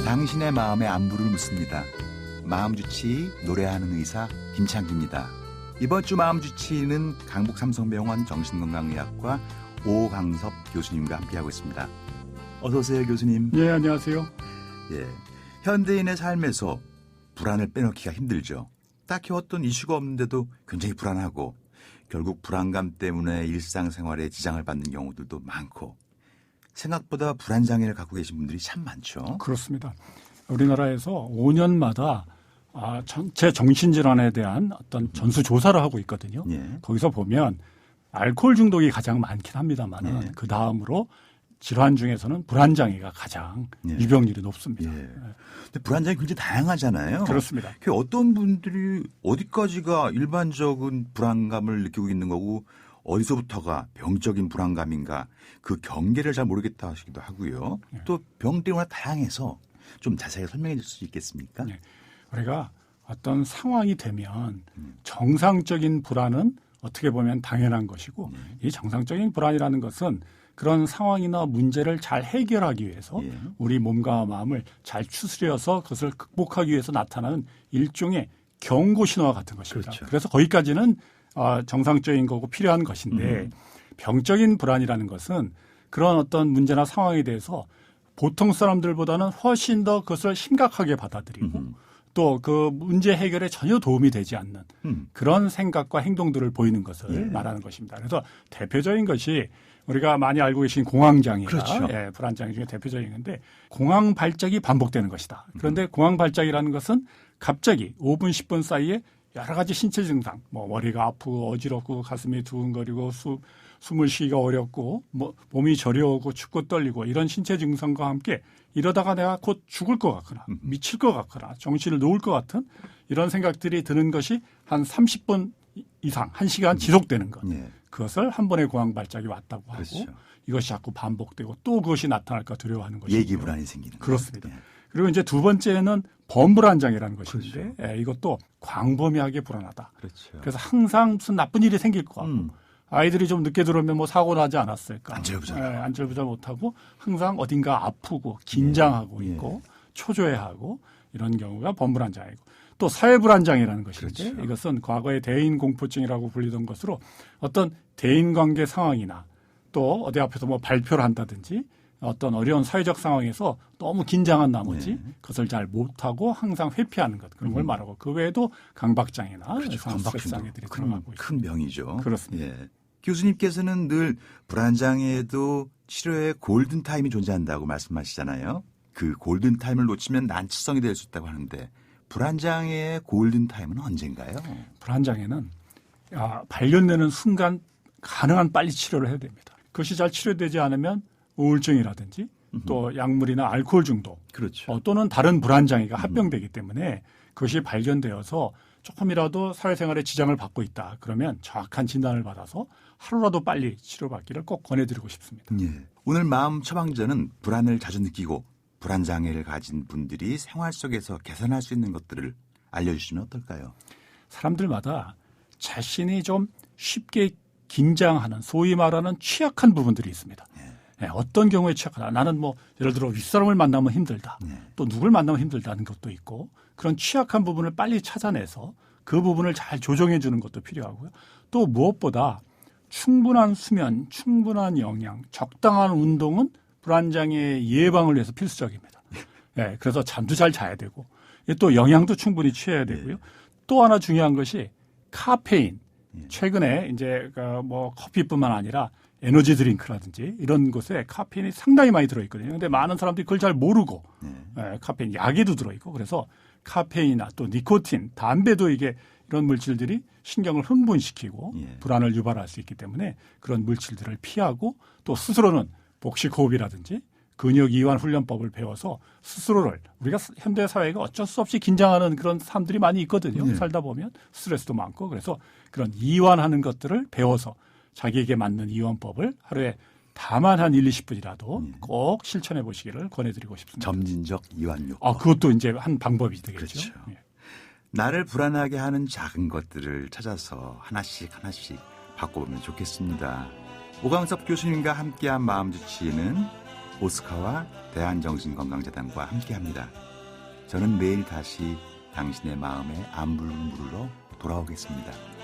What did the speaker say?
당신의 마음의 안부를 묻습니다. 마음주치 노래하는 의사 김창기입니다. 이번 주 마음주치는 강북삼성병원 정신건강의학과 오강섭 교수님과 함께하고 있습니다. 어서 오세요, 교수님. 예, 안녕하세요. 예, 현대인의 삶에서 불안을 빼놓기가 힘들죠. 딱히 어떤 이슈가 없는데도 굉장히 불안하고 결국 불안감 때문에 일상생활에 지장을 받는 경우들도 많고 생각보다 불안장애를 갖고 계신 분들이 참 많죠. 그렇습니다. 우리나라에서 5년마다 전체 정신질환에 대한 어떤 전수조사를 하고 있거든요. 예. 거기서 보면 알코올 중독이 가장 많긴 합니다만 예. 그 다음으로 질환 중에서는 불안장애가 가장 예. 유병률이 높습니다. 예. 근데 불안장애 굉장히 다양하잖아요. 그렇습니다. 어떤 분들이 어디까지가 일반적인 불안감을 느끼고 있는 거고 어디서부터가 병적인 불안감인가 그 경계를 잘 모르겠다 하시기도 하고요. 예. 또 병들이 워낙 다양해서 좀 자세히 설명해 줄 수 있겠습니까? 예. 우리가 어떤 상황이 되면 정상적인 불안은 어떻게 보면 당연한 것이고 이 정상적인 불안이라는 것은 그런 상황이나 문제를 잘 해결하기 위해서 예. 우리 몸과 마음을 잘 추스려서 그것을 극복하기 위해서 나타나는 일종의 경고 신호와 같은 것입니다. 그렇죠. 그래서 거기까지는 정상적인 거고 필요한 것인데 병적인 불안이라는 것은 그런 어떤 문제나 상황에 대해서 보통 사람들보다는 훨씬 더 그것을 심각하게 받아들이고 또 그 문제 해결에 전혀 도움이 되지 않는 그런 생각과 행동들을 보이는 것을 예. 말하는 것입니다. 그래서 대표적인 것이 우리가 많이 알고 계신 공황장애가 그렇죠. 예, 불안장애 중에 대표적인 건데 공황 발작이 반복되는 것이다. 그런데 공황 발작이라는 것은 갑자기 5분, 10분 사이에 여러 가지 신체 증상, 뭐 머리가 아프고 어지럽고 가슴이 두근거리고 숨을 쉬기가 어렵고 뭐 몸이 저려오고 춥고 떨리고 이런 신체 증상과 함께 이러다가 내가 곧 죽을 것 같거나 미칠 것 같거나 정신을 놓을 것 같은 이런 생각들이 드는 것이 한 30분 이상, 1시간 지속되는 것. 예. 그것을 한 번의 공황 발작이 왔다고 하고 그렇죠. 이것이 자꾸 반복되고 또 그것이 나타날까 두려워하는 것이죠. 예기 불안이 생기는 그렇습니다. 거예요. 예. 그리고 이제 두 번째는 범불안장애라는 것인데 그렇죠. 예, 이것도 광범위하게 불안하다. 그렇죠. 그래서 항상 무슨 나쁜 일이 생길 것 같고 아이들이 좀 늦게 들어오면 뭐 사고 나지 않았을까. 안절부절. 안절부절 못하고 항상 어딘가 아프고 긴장하고 예. 있고 초조해하고 이런 경우가 범불안장애고 또 사회불안장애라는 것인데 그렇죠. 이것은 이것은 과거의 대인공포증이라고 불리던 것으로 어떤 대인관계 상황이나 또 어디 앞에서 뭐 발표를 한다든지 어떤 어려운 사회적 상황에서 너무 긴장한 나머지 네. 그것을 잘 못하고 항상 회피하는 것 그런 걸 말하고 그 외에도 강박장애나 그렇죠. 스트레스 장애들이 드러나고 있습니다. 큰 병이죠. 그렇습니다. 예. 교수님께서는 늘 불안장애에도 치료에 골든타임이 존재한다고 말씀하시잖아요. 그 골든타임을 놓치면 난치성이 될 수 있다고 하는데 불안장애의 골든타임은 언젠가요? 불안장애는 발견되는 순간 가능한 빨리 치료를 해야 됩니다. 그것이 잘 치료되지 않으면 우울증이라든지 또 약물이나 알코올 중독 그렇죠. 또는 다른 불안장애가 합병되기 때문에 그것이 발견되어서 조금이라도 사회생활에 지장을 받고 있다. 그러면 정확한 진단을 받아서 하루라도 빨리 치료받기를 꼭 권해드리고 싶습니다. 예. 오늘 마음 처방전은 불안을 자주 느끼고 불안장애를 가진 분들이 생활 속에서 개선할 수 있는 것들을 알려주시면 어떨까요? 사람들마다 자신이 좀 쉽게 긴장하는 소위 말하는 취약한 부분들이 있습니다. 네, 어떤 경우에 취약하다. 나는 뭐 예를 들어 윗사람을 만나면 힘들다. 또 누굴 만나면 힘들다는 것도 있고 그런 취약한 부분을 빨리 찾아내서 그 부분을 잘 조정해 주는 것도 필요하고요. 또 무엇보다 충분한 수면, 충분한 영양, 적당한 운동은 불안장애 예방을 위해서 필수적입니다. 네, 그래서 잠도 잘 자야 되고 또 영양도 충분히 취해야 되고요. 또 하나 중요한 것이 카페인. 최근에 이제 뭐 커피뿐만 아니라 에너지 드링크라든지 이런 곳에 카페인이 상당히 많이 들어있거든요. 그런데 많은 사람들이 그걸 잘 모르고 카페인 약에도 들어있고 그래서 카페인이나 또 니코틴, 담배도 이게 이런 물질들이 신경을 흥분시키고 불안을 유발할 수 있기 때문에 그런 물질들을 피하고 또 스스로는 복식호흡이라든지 근육 이완 훈련법을 배워서 스스로를 우리가 현대 사회가 어쩔 수 없이 긴장하는 그런 사람들이 많이 있거든요. 살다 보면 스트레스도 많고 그래서 그런 이완하는 것들을 배워서 자기에게 맞는 이완법을 하루에 다만 한 1, 20분이라도 꼭 실천해 보시기를 권해드리고 싶습니다. 점진적 이완요법. 그것도 이제 한 방법이 되겠죠. 그렇죠. 예. 나를 불안하게 하는 작은 것들을 찾아서 하나씩 바꿔보면 좋겠습니다. 오강섭 교수님과 함께한 마음주치의는 오스카와 대한정신건강재단과 함께합니다. 저는 내일 다시 당신의 마음에 안부를 물으러 돌아오겠습니다.